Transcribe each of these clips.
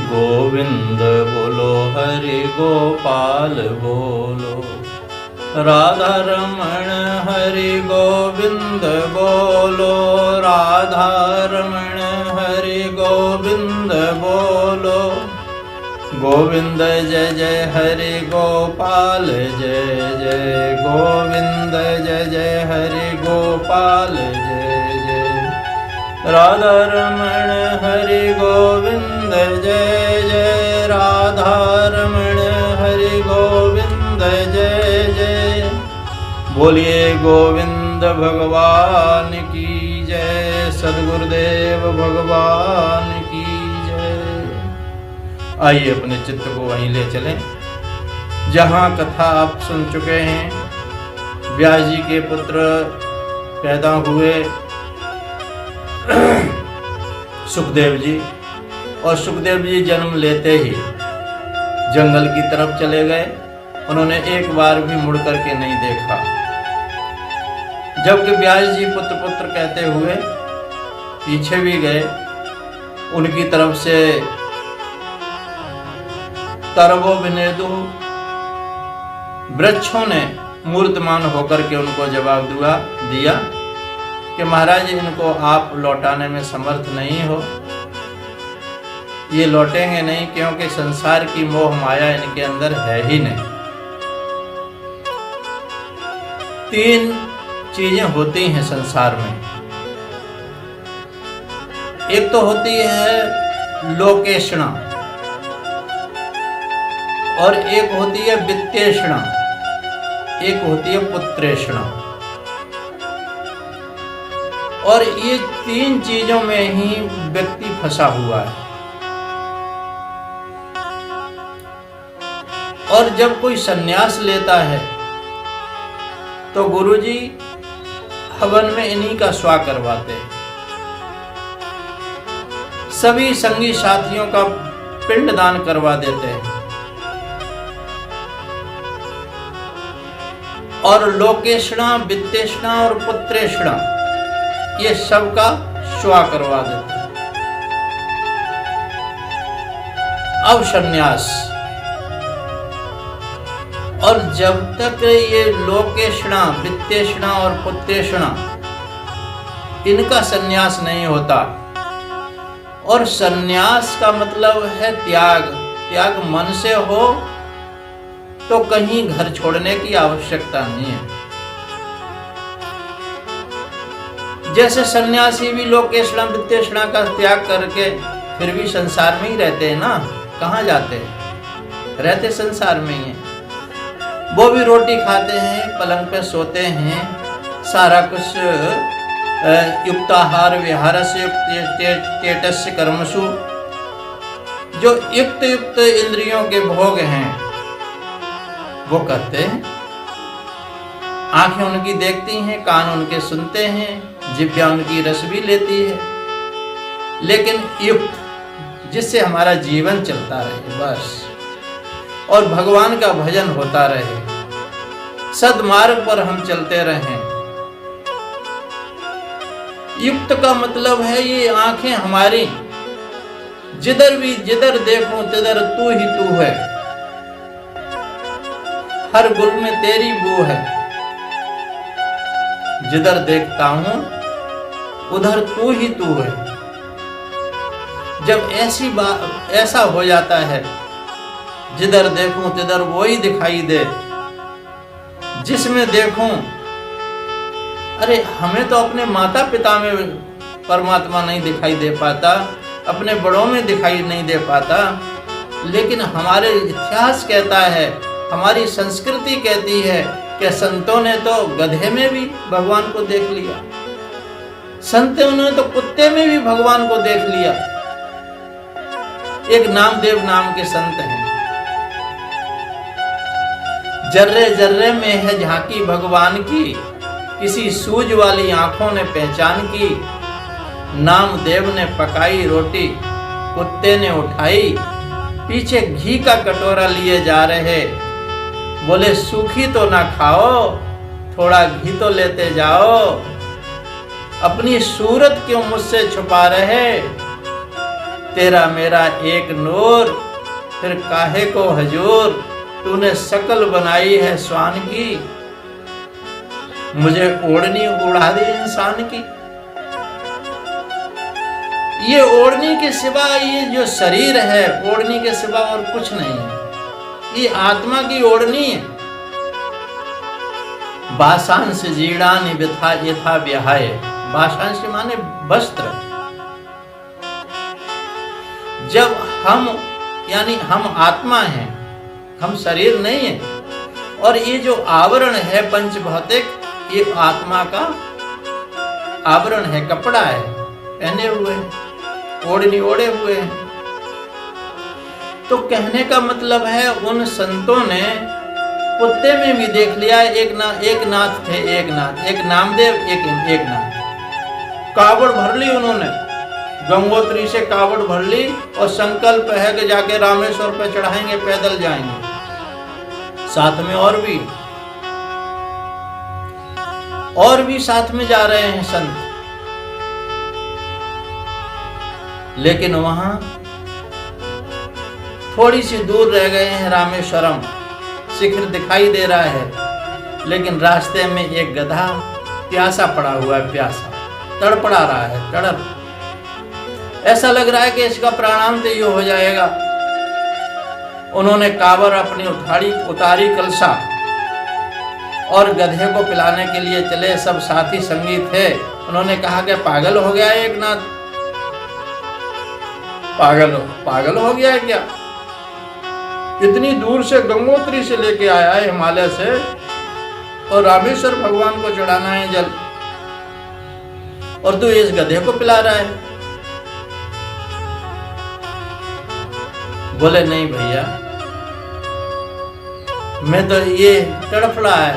गोविंद बोलो हरि गोपाल बोलो, राधा रमण हरि गोविंद बोलो, राधा रमण हरि गोविंद बोलो। गोविंद जय जय हरि गोपाल जय जय, गोविंद जय जय हरि गोपाल जय जय, राधा रमण हरि गोविंद जय जय, राधा रमण हरि गोविंद जय जय। बोलिए गोविंद भगवान की जय, सद्गुरुदेव भगवान की जय। आइए अपने चित्त को वहीं ले चलें जहाँ कथा आप सुन चुके हैं। व्यास जी के पुत्र पैदा हुए सुखदेव जी, और सुखदेव जी जन्म लेते ही जंगल की तरफ चले गए। उन्होंने एक बार भी मुड़ करके नहीं देखा। जबकि व्यास जी पुत्र पुत्र कहते हुए पीछे भी गए, उनकी तरफ से तरवो विनेदु वृक्षों ने मूर्तमान होकर के उनको जवाब दिया कि महाराज इनको आप लौटाने में समर्थ नहीं हो, ये लौटेंगे नहीं, क्योंकि संसार की मोह माया इनके अंदर है ही नहीं। 3 चीजें होती हैं संसार में। एक तो होती है लोकेशणा, और एक होती है वित्तेषणा, एक होती है पुत्रेषणा। और ये 3 चीजों में ही व्यक्ति फंसा हुआ है। और जब कोई सन्यास लेता है तो गुरुजी हवन में इन्हीं का स्वा करवाते हैं। सभी संगी साथियों का पिंडदान करवा देते हैं, और लोकेशणा, वित्तेषणा और पुत्रेषणा ये सब का स्वा करवा देते हैं। अब सन्यास, और जब तक ये लोकेशणा, वित्तेषणा और पुत्रेषणा इनका सन्यास नहीं होता, और सन्यास का मतलब है त्याग, त्याग मन से हो तो कहीं घर छोड़ने की आवश्यकता नहीं है। जैसे सन्यासी भी लोकेशणा वित्तेषणा का त्याग करके फिर भी संसार में ही रहते हैं ना, कहाँ जाते हैं, रहते संसार में ही हैं। वो भी रोटी खाते हैं, पलंग पे सोते हैं, सारा कुछ युक्ताहार विहारस्य युक्तेटस्य कर्मसु, जो युक्त युक्त इंद्रियों के भोग हैं वो करते हैं। आंखें उनकी देखती हैं, कान उनके सुनते हैं, जिह्वा उनकी रस भी लेती है, लेकिन युक्त जिससे हमारा जीवन चलता रहे बस, और भगवान का भजन होता रहे, सद्मार्ग पर हम चलते रहें। युक्त का मतलब है ये आंखें हमारी जिधर देखूं तिधर तू ही तू है, हर गुल में तेरी बू है, जिधर देखता हूं उधर तू ही तू है। जब ऐसा हो जाता है, जिधर देखूं तिधर वो ही दिखाई दे, जिसमें देखूं, अरे हमें तो अपने माता पिता में परमात्मा नहीं दिखाई दे पाता, अपने बड़ों में दिखाई नहीं दे पाता, लेकिन हमारे इतिहास कहता है, हमारी संस्कृति कहती है कि संतों ने तो गधे में भी भगवान को देख लिया, संतों ने तो कुत्ते में भी भगवान को देख लिया। एक नामदेव नाम के संत हैं, जर्रे जर्रे में है झांकी भगवान की, किसी सूझ वाली आंखों ने पहचान की, नामदेव ने पकाई रोटी कुत्ते ने उठाई, पीछे घी का कटोरा लिए जा रहे, बोले सूखी तो ना खाओ, थोड़ा घी तो लेते जाओ, अपनी सूरत क्यों मुझसे छुपा रहे, तेरा मेरा एक नूर, फिर काहे को हजूर, तूने शकल बनाई है स्वान की, मुझे ओढ़नी उड़ा दी इंसान की। ये ओढ़नी के सिवा, ये जो शरीर है ओढ़नी के सिवा और कुछ नहीं है, ये आत्मा की ओढ़नी है। बासांस जीर्णानि व्यथा यथा विहाय, बासांस माने वस्त्र। जब हम यानी हम आत्मा हैं, हम शरीर नहीं है, और ये जो आवरण है पंच भौतिक, ये आत्मा का आवरण है, कपड़ा है, पहने हुए ओढ़नी ओढ़े हुए हैं। तो कहने का मतलब है उन संतों ने कुत्ते में भी देख लिया। एक नाथ थे, एक नामदेव, एक नाथ। कावड़ भर ली उन्होंने, गंगोत्री से कावड़ भर ली, और संकल्प है कि जाके रामेश्वर पे चढ़ाएंगे, पैदल जाएंगे। साथ में और भी साथ में जा रहे हैं संत। लेकिन वहां थोड़ी सी दूर रह गए हैं रामेश्वरम, शिखर दिखाई दे रहा है, लेकिन रास्ते में एक गधा प्यासा पड़ा हुआ है, प्यासा तड़पड़ा रहा है, तड़प। ऐसा लग रहा है कि इसका प्राणांत ही हो जाएगा। उन्होंने कांवर अपनी उतारी कलसा और गधे को पिलाने के लिए चले। सब साथी संगी थे। उन्होंने कहा कि पागल हो गया है एक नाथ, पागल हो गया है क्या? इतनी दूर से गंगोत्री से लेके आया है, हिमालय से, और रामेश्वर भगवान को चढ़ाना है जल, और तू इस गधे को पिला रहा है। बोले नहीं भैया, मैं तो ये तड़फड़ा है,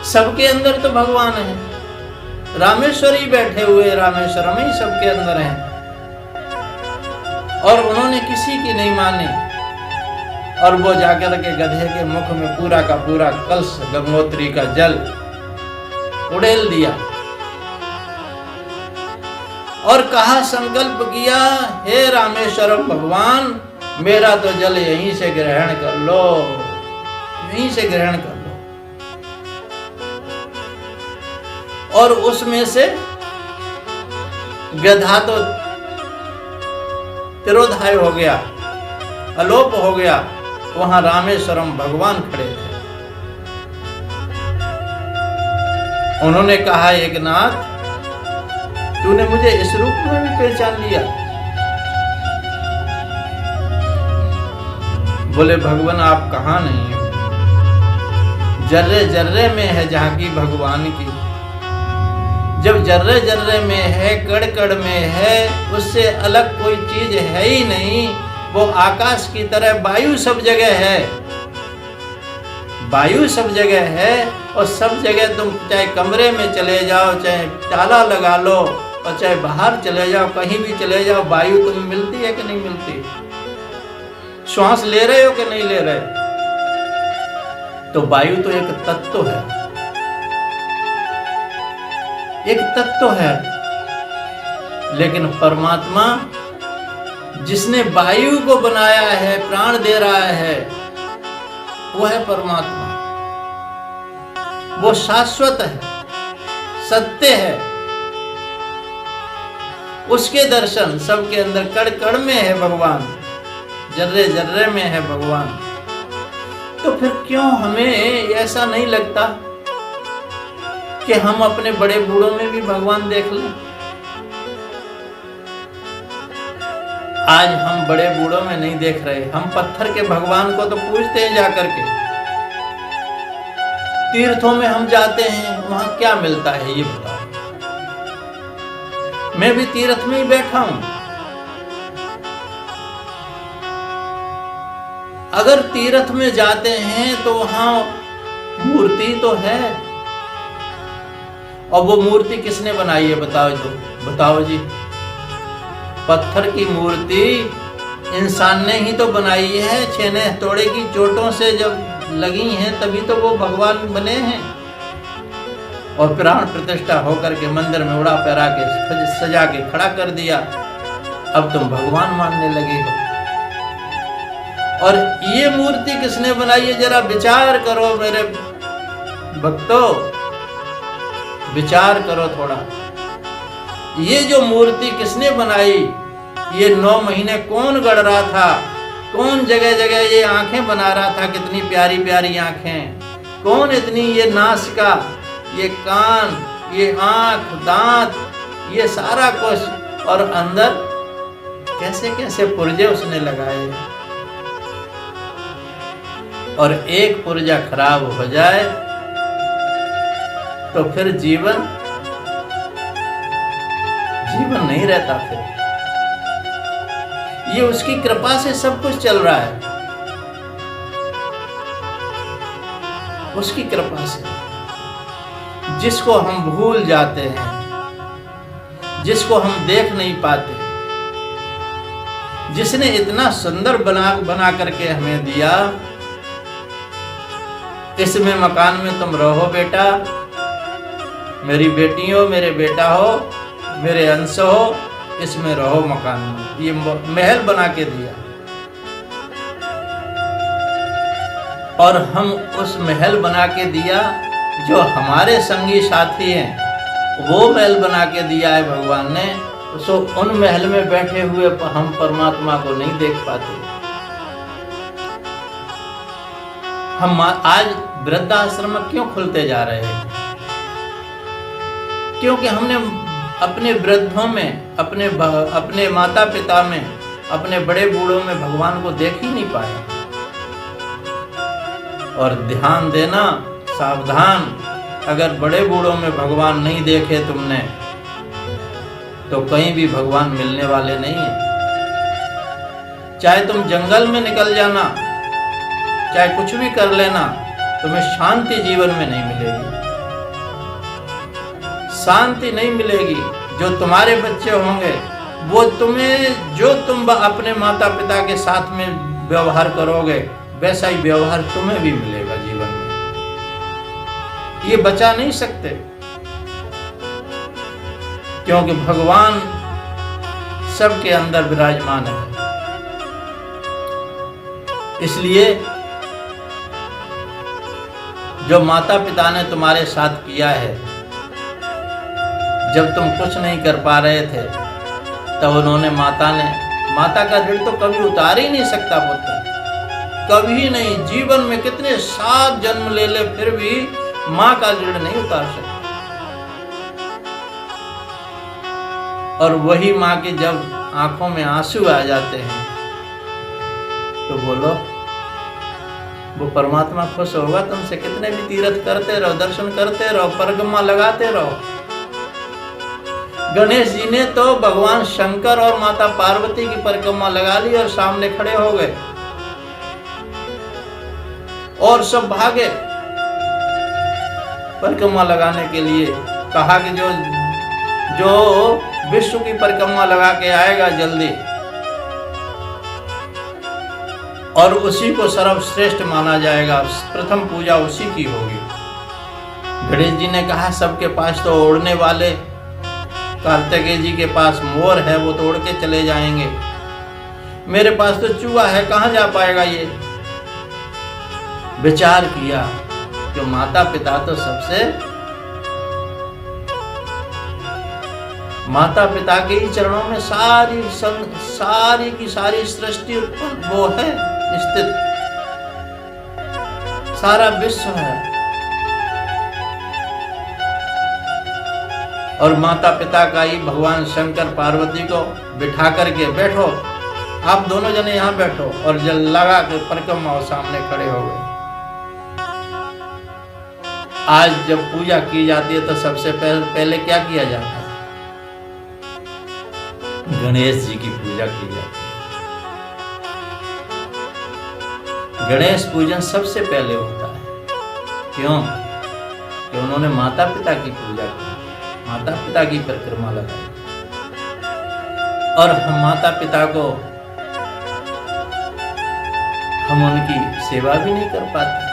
सबके अंदर तो भगवान है, रामेश्वर ही बैठे हुए, रामेश्वरम ही सबके अंदर है। और उन्होंने किसी की नहीं मानी, और वो जाकर के गधे के मुख में पूरा का पूरा कलश गंगोत्री का जल उड़ेल दिया, और कहा, संकल्प किया, हे रामेश्वरम भगवान, मेरा तो जल यहीं से ग्रहण कर लो, यहीं से ग्रहण कर लो। और उसमें से गधा तो तिरोधाय हो गया, अलोप हो गया। वहां रामेश्वरम भगवान खड़े थे। उन्होंने कहा, एक नाथ, तूने मुझे इस रूप में भी पहचान लिया? बोले भगवान आप कहां नहीं हो, जर्रे जर्रे में है झांकी भगवान की। जब जर्रे जर्रे में है, कड़ कड़ में है, उससे अलग कोई चीज है ही नहीं। वो आकाश की तरह वायु सब जगह है, वायु सब जगह है, और सब जगह तुम चाहे कमरे में चले जाओ, चाहे ताला लगा लो, और चाहे बाहर चले जाओ, कहीं भी चले जाओ, वायु तुम्हें मिलती है कि नहीं मिलती? श्वास ले रहे हो कि नहीं ले रहे? तो वायु तो एक तत्व है, एक तत्व है। लेकिन परमात्मा जिसने वायु को बनाया है, प्राण दे रहा है, वो है परमात्मा। वो शाश्वत है, सत्य है। उसके दर्शन सबके अंदर, कण कण में है भगवान, जर्रे जर्रे में है भगवान। तो फिर क्यों हमें ऐसा नहीं लगता कि हम अपने बड़े बूढ़ों में भी भगवान देख लें? आज हम बड़े बूढ़ों में नहीं देख रहे। हम पत्थर के भगवान को तो पूजते हैं जाकर के। तीर्थों में हम जाते हैं, वहां क्या मिलता है ये बताओ? मैं भी तीर्थ में ही बैठा हूं। अगर तीर्थ में जाते हैं तो वहां मूर्ति तो है, और वो मूर्ति किसने बनाई है बताओ जी? पत्थर की मूर्ति इंसान ने ही तो बनाई है। छेने हथौड़े की चोटों से जब लगी हैं तभी तो वो भगवान बने हैं। और प्राण प्रतिष्ठा होकर के मंदिर में उड़ा पैरा के सजा के खड़ा कर दिया। अब तुम भगवान मानने लगे हो। और ये मूर्ति किसने बनाई है, जरा विचार करो मेरे भक्तों, विचार करो थोड़ा। ये जो मूर्ति किसने बनाई, ये 9 महीने कौन गढ़ रहा था, कौन जगह जगह ये आंखें बना रहा था, कितनी प्यारी प्यारी आंखें, कौन इतनी ये नासिका, ये कान, ये आंख, दांत, ये सारा कुछ, और अंदर कैसे कैसे पुर्जे उसने लगाए। और एक पुर्जा खराब हो जाए तो फिर जीवन नहीं रहता। फिर ये उसकी कृपा से सब कुछ चल रहा है, उसकी कृपा से। जिसको हम भूल जाते हैं, जिसको हम देख नहीं पाते, जिसने इतना सुंदर बना करके हमें दिया, इसमें मकान में तुम रहो बेटा, मेरी बेटी हो, मेरे बेटा हो, मेरे अंश हो, इसमें रहो मकान में। ये महल बना के दिया, और हम उस महल बना के दिया, जो हमारे संगी साथी हैं वो महल बना के दिया है भगवान ने। सो उन महल में बैठे हुए हम परमात्मा को नहीं देख पाते। हम आज वृद्धाश्रम क्यों खुलते जा रहे हैं? क्योंकि हमने अपने वृद्धों में, अपने माता पिता में, अपने बड़े बूढ़ों में भगवान को देख ही नहीं पाया। और ध्यान देना, सावधान, अगर बड़े बूढ़ों में भगवान नहीं देखे तुमने तो कहीं भी भगवान मिलने वाले नहीं है। चाहे तुम जंगल में निकल जाना, चाहे कुछ भी कर लेना, तुम्हें शांति जीवन में नहीं मिलेगी, शांति नहीं मिलेगी। जो तुम्हारे बच्चे होंगे वो तुम्हें, जो तुम अपने माता पिता के साथ में व्यवहार करोगे वैसा ही व्यवहार तुम्हें भी मिलेगा जीवन में। ये बचा नहीं सकते, क्योंकि भगवान सबके अंदर विराजमान है। इसलिए जो माता पिता ने तुम्हारे साथ किया है, जब तुम कुछ नहीं कर पा रहे थे तब उन्होंने, माता का ऋण तो कभी उतार ही नहीं सकता पुत्र, कभी नहीं। जीवन में कितने 7 जन्म ले ले फिर भी माँ का ऋण नहीं उतार सकता। और वही माँ के जब आंखों में आंसू आ जाते हैं तो बोलो, वो परमात्मा खुश होगा तुमसे। कितने भी तीर्थ करते रहो, दर्शन करते रहो, परिक्रमा लगाते रहो। गणेश जी ने तो भगवान शंकर और माता पार्वती की परिक्रमा लगा ली और सामने खड़े हो गए, और सब भागे परिक्रमा लगाने के लिए। कहा कि जो विश्व की परिक्रमा लगा के आएगा जल्दी, और उसी को सर्वश्रेष्ठ माना जाएगा, प्रथम पूजा उसी की होगी। गणेश जी ने कहा, सबके पास तो उड़ने वाले, कार्तिकेय जी के पास मोर है, वो तो उड़ के चले जाएंगे, मेरे पास तो चूहा है, कहाँ जा पाएगा ये। विचार किया कि माता पिता तो सबसे, माता पिता के ही चरणों में सारी की सारी सृष्टि वो है स्थित, सारा विश्व है। और माता पिता का ही भगवान शंकर पार्वती को बिठा करके, बैठो आप दोनों जने यहाँ बैठो, और जल लगा के परिक्रमा सामने खड़े हो गए। आज जब पूजा की जाती है तो सबसे पहले क्या किया जाता है? गणेश जी की पूजा की जाती है। गणेश पूजन सबसे पहले होता है। क्यों? कि उन्होंने माता पिता की पूजा की, माता पिता की परिक्रमा लगाई। और हम माता पिता को, हम उनकी सेवा भी नहीं कर पाते।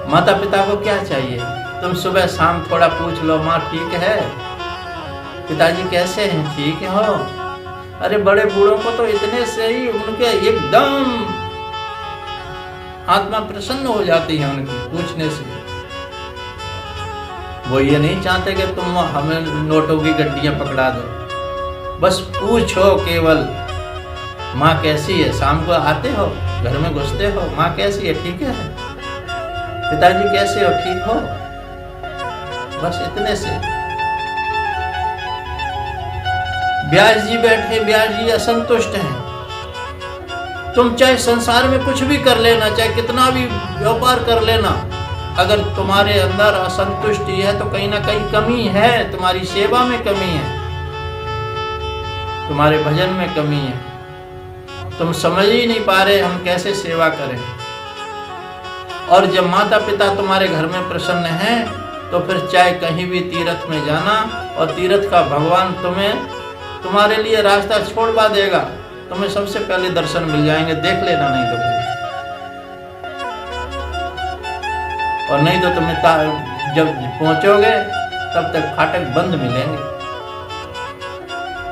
माता पिता को क्या चाहिए? तुम सुबह शाम थोड़ा पूछ लो, माँ ठीक है, पिताजी कैसे हैं, ठीक है हो? अरे बड़े बूढ़ों को तो इतने से ही उनके एकदम आत्मा प्रसन्न हो जाती है उनकी पूछने से। वो ये नहीं चाहते कि तुम हमें नोटों की गड्डियां पकड़ा दो, बस पूछो केवल माँ कैसी है। शाम को आते हो, घर में घुसते हो, माँ कैसी है, ठीक है? पिताजी कैसे हो, ठीक हो? बस इतने से। ब्यास जी बैठे, ब्यास जी असंतुष्ट हैं। तुम चाहे संसार में कुछ भी कर लेना, चाहे कितना भी व्यापार कर लेना, अगर तुम्हारे अंदर असंतुष्टि है तो कहीं ना कहीं कमी है, तुम्हारी सेवा में कमी है, तुम्हारे भजन में कमी है। तुम समझ ही नहीं पा रहे हम कैसे सेवा करें। और जब माता पिता तुम्हारे घर में प्रसन्न हैं तो फिर चाहे कहीं भी तीर्थ में जाना, और तीर्थ का भगवान तुम्हारे लिए रास्ता छोड़वा देगा, तुम्हें सबसे पहले दर्शन मिल जाएंगे, देख लेना। नहीं तो और नहीं तो तुम्हें जब पहुंचोगे तब तक फाटक बंद मिलेंगे।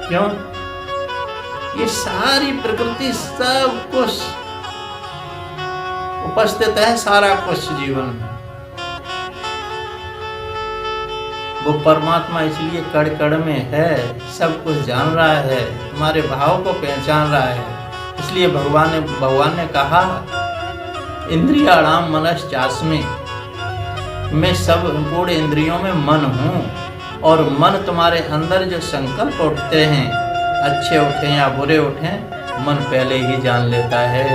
क्यों? ये सारी प्रकृति सब कुछ उपस्थित है, सारा कुछ जीवन में। वो परमात्मा इसलिए कड़ कड़ में है, सब कुछ जान रहा है, तुम्हारे भाव को पहचान रहा है। इसलिए भगवान ने कहा, इंद्रियाणाम मनश्चास्मि, मैं सब पूरे इंद्रियों में मन हूँ। और मन तुम्हारे अंदर जो संकल्प उठते हैं, अच्छे उठे या बुरे उठे, मन पहले ही जान लेता है।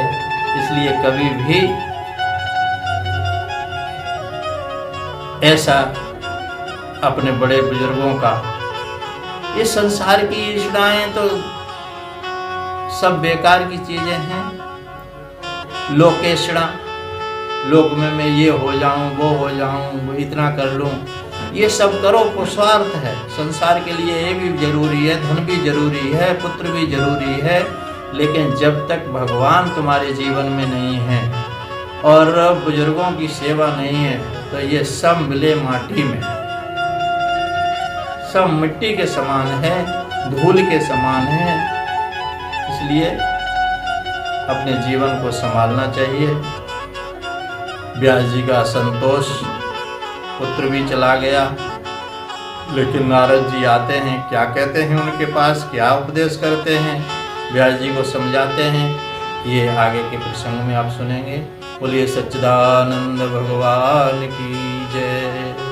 इसलिए कभी भी ऐसा अपने बड़े बुजुर्गों का, इस संसार की ईर्ष्याएं तो सब बेकार की चीजें हैं। लोकेशणा, लोक में मैं ये हो जाऊं, वो हो जाऊं, इतना कर लूं, ये सब करो, पुरुषार्थ है। संसार के लिए ये भी जरूरी है, धन भी जरूरी है, पुत्र भी जरूरी है, लेकिन जब तक भगवान तुम्हारे जीवन में नहीं है और बुजुर्गों की सेवा नहीं है तो ये सब मिले माटी में, सब मिट्टी के समान है, धूल के समान है। इसलिए अपने जीवन को संभालना चाहिए। व्यास जी का असंतोष, पुत्र भी चला गया, लेकिन नारद जी आते हैं, क्या कहते हैं उनके पास, क्या उपदेश करते हैं, व्यास जी को समझाते हैं, ये आगे के प्रसंग में आप सुनेंगे। बोलिए सच्चिदानंद भगवान की जय।